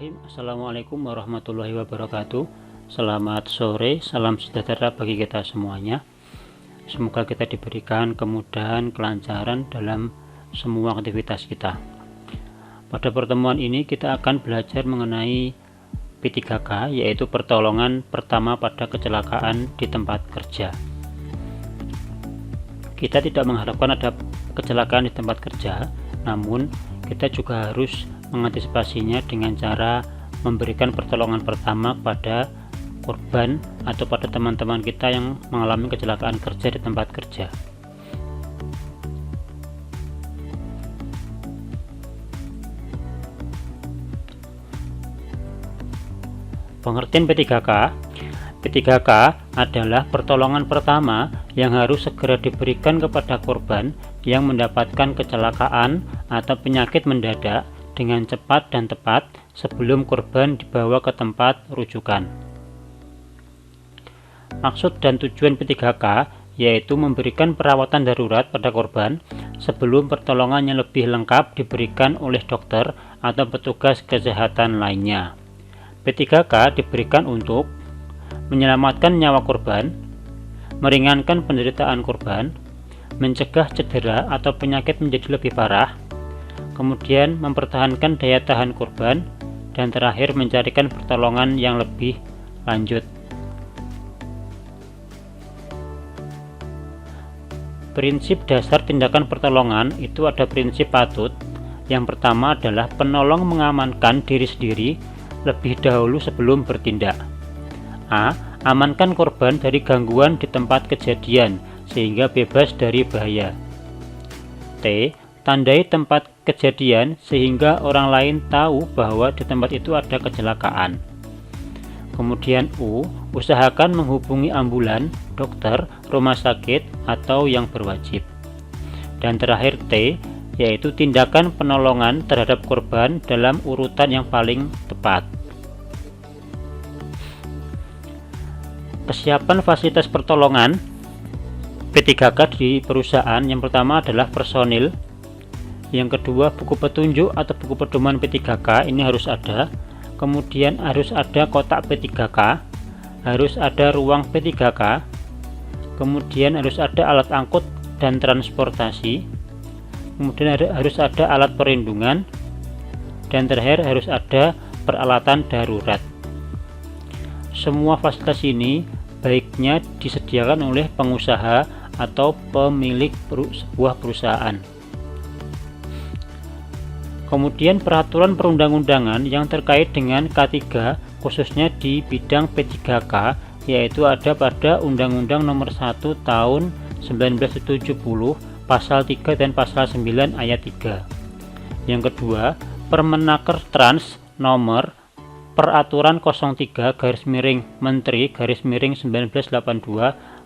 Bismillahirrahmanirrahim. Assalamualaikum warahmatullahi wabarakatuh. Selamat sore, salam sejahtera bagi kita semuanya. Semoga kita diberikan kemudahan, kelancaran dalam semua aktivitas kita. Pada pertemuan ini kita akan belajar mengenai P3K, yaitu pertolongan pertama pada kecelakaan di tempat kerja. Kita tidak mengharapkan ada kecelakaan di tempat kerja, namun kita juga harus mengantisipasinya dengan cara memberikan pertolongan pertama kepada korban atau pada teman-teman kita yang mengalami kecelakaan kerja di tempat kerja. Pengertian P3K. P3K adalah pertolongan pertama yang harus segera diberikan kepada korban yang mendapatkan kecelakaan atau penyakit mendadak dengan cepat dan tepat sebelum korban dibawa ke tempat rujukan. Maksud dan tujuan P3K yaitu memberikan perawatan darurat pada korban sebelum pertolongan yang lebih lengkap diberikan oleh dokter atau petugas kesehatan lainnya. P3K diberikan untuk menyelamatkan nyawa korban, meringankan penderitaan korban, mencegah cedera atau penyakit menjadi lebih parah, kemudian mempertahankan daya tahan korban, dan terakhir mencarikan pertolongan yang lebih lanjut. Prinsip dasar tindakan pertolongan itu ada prinsip patut. Yang pertama adalah penolong mengamankan diri sendiri lebih dahulu sebelum bertindak. A. Amankan korban dari gangguan di tempat kejadian sehingga bebas dari bahaya. T. Tandai tempat kejadian sehingga orang lain tahu bahwa di tempat itu ada kecelakaan. Kemudian U. Usahakan menghubungi ambulan, dokter, rumah sakit, atau yang berwajib. Dan terakhir T, yaitu tindakan penolongan terhadap korban dalam urutan yang paling tepat. Kesiapan fasilitas pertolongan P3K di perusahaan. Yang pertama adalah personil. Yang kedua, buku petunjuk atau buku pedoman P3K ini harus ada. Kemudian harus ada kotak P3K, harus ada ruang P3K, kemudian harus ada alat angkut dan transportasi, kemudian harus ada alat perlindungan, dan terakhir harus ada peralatan darurat. Semua fasilitas ini baiknya disediakan oleh pengusaha atau pemilik sebuah perusahaan. Kemudian peraturan perundang-undangan yang terkait dengan K3 khususnya di bidang P3K yaitu ada pada Undang-Undang Nomor 1 Tahun 1970 Pasal 3 dan Pasal 9 Ayat 3. Yang kedua, Permenaker Trans Nomor Peraturan 03 Menteri 1982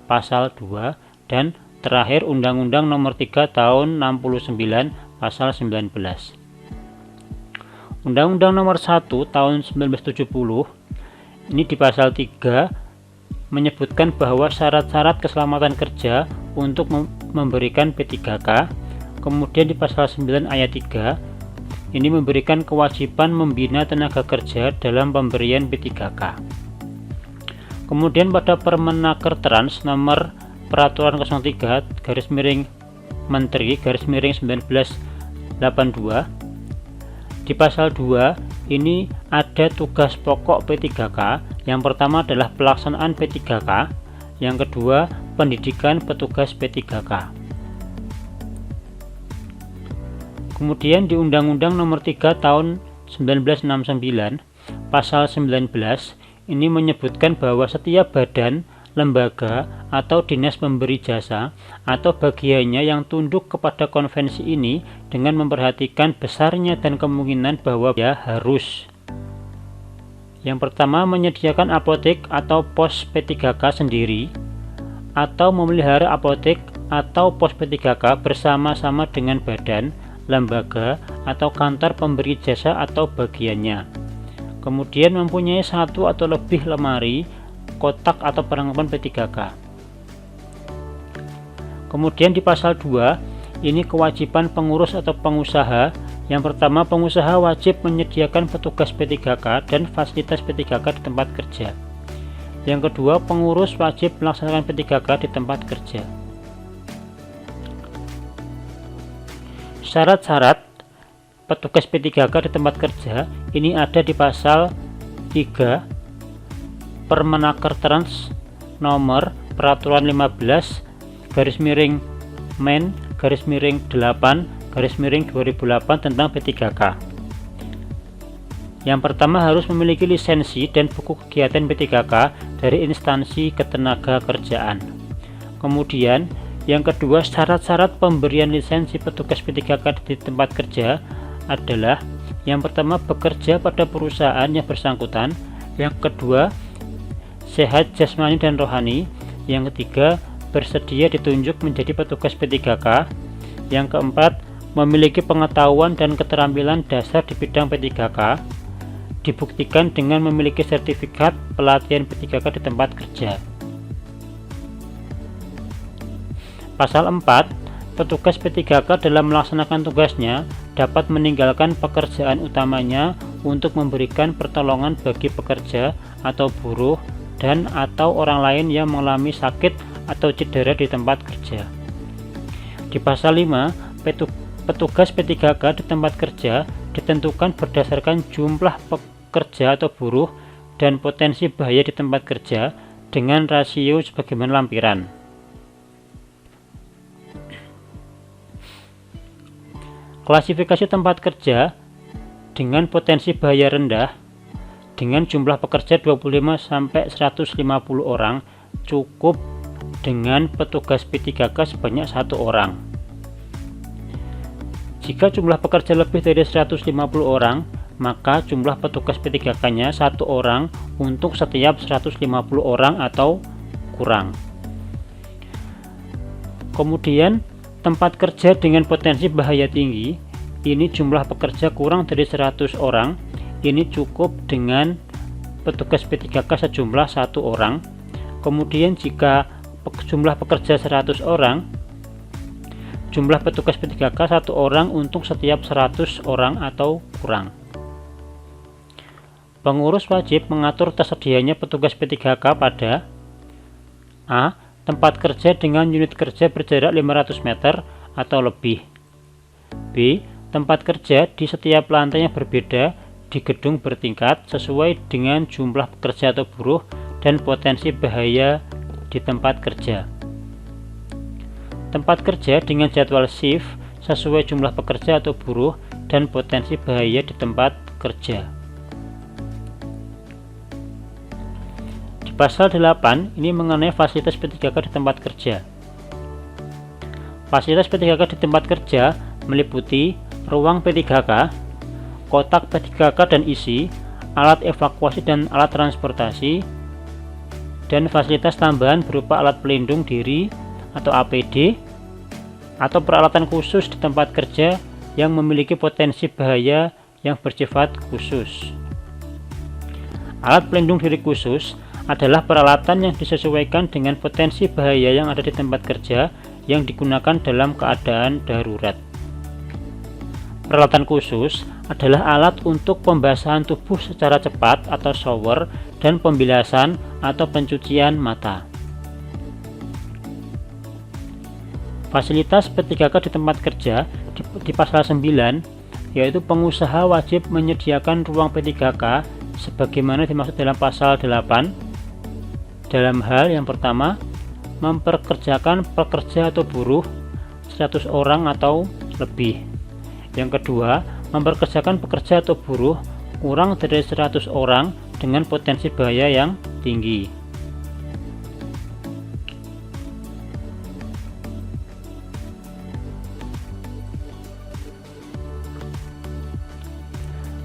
Pasal 2 dan terakhir Undang-Undang Nomor 3 Tahun 69 Pasal 19. Undang-Undang Nomor 1 Tahun 1970 ini di Pasal 3 menyebutkan bahwa syarat-syarat keselamatan kerja untuk memberikan P3K. Kemudian di Pasal 9 Ayat 3 ini memberikan kewajiban membina tenaga kerja dalam pemberian P3K. Kemudian pada Permenaker Trans Nomor Peraturan 03 Menteri 1982 di Pasal 2 ini ada tugas pokok P3K. Yang pertama adalah pelaksanaan P3K, yang kedua pendidikan petugas P3K. Kemudian di Undang-Undang Nomor 3 Tahun 1969 Pasal 19 ini menyebutkan bahwa setiap badan, lembaga, atau dinas pemberi jasa atau bagiannya yang tunduk kepada konvensi ini dengan memperhatikan besarnya dan kemungkinan bahwa dia harus. Yang pertama, menyediakan apotek atau pos P3K sendiri atau memelihara apotek atau pos P3K bersama-sama dengan badan, lembaga, atau kantor pemberi jasa atau bagiannya. Kemudian mempunyai satu atau lebih lemari, kotak atau perlengkapan P3K. Kemudian di Pasal 2 ini kewajiban pengurus atau pengusaha Yang pertama, pengusaha wajib menyediakan petugas P3K dan fasilitas P3K di tempat kerja. Yang kedua, pengurus wajib melaksanakan P3K di tempat kerja. Syarat-syarat petugas P3K di tempat kerja ini ada di pasal 3 Permenaker Trans nomor Peraturan 15 Men 8/2008 tentang P3K. Yang pertama, harus memiliki lisensi dan buku kegiatan P3K dari instansi ketenagakerjaan. Kemudian yang kedua, syarat-syarat pemberian lisensi petugas P3K di tempat kerja adalah yang pertama, bekerja pada perusahaan yang bersangkutan. Yang kedua, sehat jasmani dan rohani. Yang ketiga, bersedia ditunjuk menjadi petugas P3K. Yang keempat, memiliki pengetahuan dan keterampilan dasar di bidang P3K, dibuktikan dengan memiliki sertifikat pelatihan P3K di tempat kerja. Pasal 4, petugas P3K dalam melaksanakan tugasnya dapat meninggalkan pekerjaan utamanya untuk memberikan pertolongan bagi pekerja atau buruh dan atau orang lain yang mengalami sakit atau cedera di tempat kerja. Di pasal 5, petugas P3K di tempat kerja ditentukan berdasarkan jumlah pekerja atau buruh dan potensi bahaya di tempat kerja dengan rasio sebagaimana lampiran. Klasifikasi tempat kerja dengan potensi bahaya rendah dengan jumlah pekerja 25-150 orang, cukup dengan petugas P3K sebanyak 1 orang. Jika jumlah pekerja lebih dari 150 orang, maka jumlah petugas P3K-nya 1 orang untuk setiap 150 orang atau kurang. Kemudian tempat kerja dengan potensi bahaya tinggi, ini jumlah pekerja kurang dari 100 orang, ini cukup dengan petugas P3K sejumlah 1 orang. Kemudian jika jumlah pekerja 100 orang, jumlah petugas P3K 1 orang untuk setiap 100 orang atau kurang. Pengurus wajib mengatur tersedianya petugas P3K pada A. Tempat kerja dengan unit kerja berjarak 500 meter atau lebih. B. Tempat kerja di setiap lantai yang berbeda di gedung bertingkat sesuai dengan jumlah pekerja atau buruh dan potensi bahaya di tempat kerja. Tempat kerja dengan jadwal shift sesuai jumlah pekerja atau buruh dan potensi bahaya di tempat kerja. Pasal 8 ini mengenai fasilitas P3K di tempat kerja. Fasilitas P3K di tempat kerja meliputi ruang P3K, kotak P3K dan isi, alat evakuasi dan alat transportasi, dan fasilitas tambahan berupa alat pelindung diri atau APD, atau peralatan khusus di tempat kerja yang memiliki potensi bahaya yang bersifat khusus. Alat pelindung diri khusus adalah peralatan yang disesuaikan dengan potensi bahaya yang ada di tempat kerja yang digunakan dalam keadaan darurat. Peralatan khusus adalah alat untuk pembasahan tubuh secara cepat atau shower dan pembilasan atau pencucian mata. Fasilitas P3K di tempat kerja di pasal 9, yaitu pengusaha wajib menyediakan ruang P3K sebagaimana dimaksud dalam pasal 8 dalam hal yang pertama, memperkerjakan pekerja atau buruh 100 orang atau lebih. Yang kedua, memperkerjakan pekerja atau buruh kurang dari 100 orang dengan potensi bahaya yang tinggi.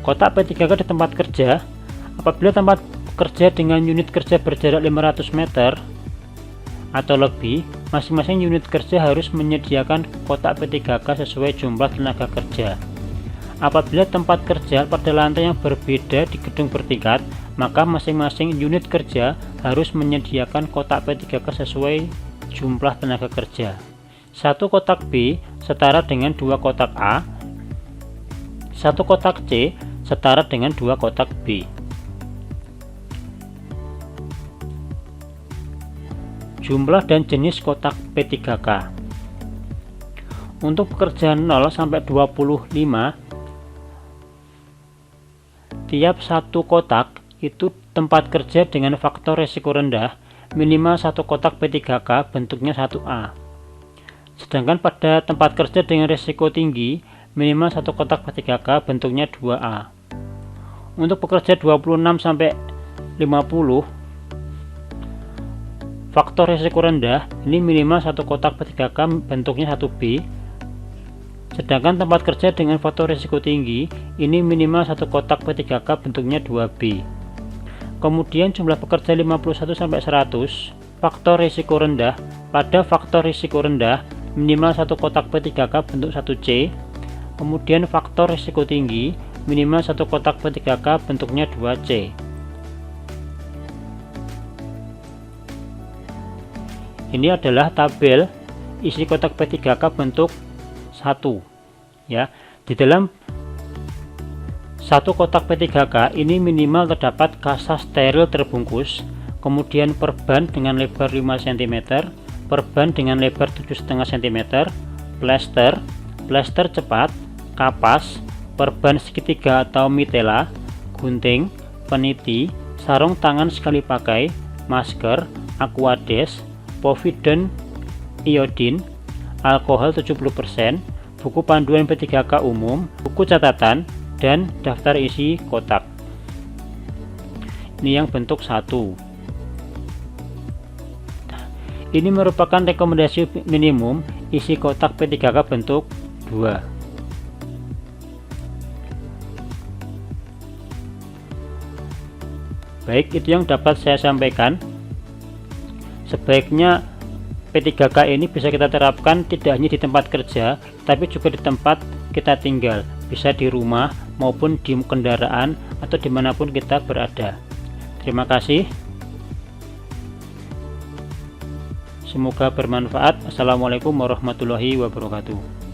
Kotak P3K di tempat kerja, apabila tempat kerja dengan unit kerja berjarak 500 meter atau lebih, masing-masing unit kerja harus menyediakan kotak P3K sesuai jumlah tenaga kerja. Apabila tempat kerja pada lantai yang berbeda di gedung bertingkat, maka masing-masing unit kerja harus menyediakan kotak P3K sesuai jumlah tenaga kerja. Satu kotak B setara dengan 2 kotak A. Satu kotak C setara dengan 2 kotak B. Jumlah dan jenis kotak P3K. Untuk pekerjaan 0 sampai 25, tiap satu kotak itu tempat kerja dengan faktor resiko rendah minimal satu kotak P3K bentuknya 1A. Sedangkan pada tempat kerja dengan resiko tinggi minimal satu kotak P3K bentuknya 2A. Untuk pekerja 26 sampai 50, faktor resiko rendah ini minimal satu kotak P3K bentuknya 1B. Sedangkan tempat kerja dengan faktor resiko tinggi ini minimal satu kotak P3K bentuknya 2B. Kemudian jumlah pekerja 51 sampai 100, faktor risiko rendah. Pada faktor risiko rendah minimal satu kotak P3K bentuk 1C. Kemudian faktor risiko tinggi minimal satu kotak P3K bentuknya 2C. Ini adalah tabel isi kotak P3K bentuk 1 ya. Di dalam satu kotak P3K ini minimal terdapat kasa steril terbungkus, kemudian perban dengan lebar 5 cm, perban dengan lebar 7,5 cm, plester cepat, kapas, perban segitiga atau mitela, gunting, peniti, sarung tangan sekali pakai, masker, aquades, povidone iodin, alkohol 70%, buku panduan P3K umum, buku catatan, dan daftar isi kotak. Ini yang bentuk 1. Ini merupakan rekomendasi minimum isi kotak P3K bentuk 2. Baik, itu yang dapat saya sampaikan. Sebaiknya P3K ini bisa kita terapkan tidak hanya di tempat kerja, tapi juga di tempat kita tinggal, bisa di rumah maupun di kendaraan atau dimanapun kita berada. Terima kasih. Semoga bermanfaat. Assalamualaikum warahmatullahi wabarakatuh.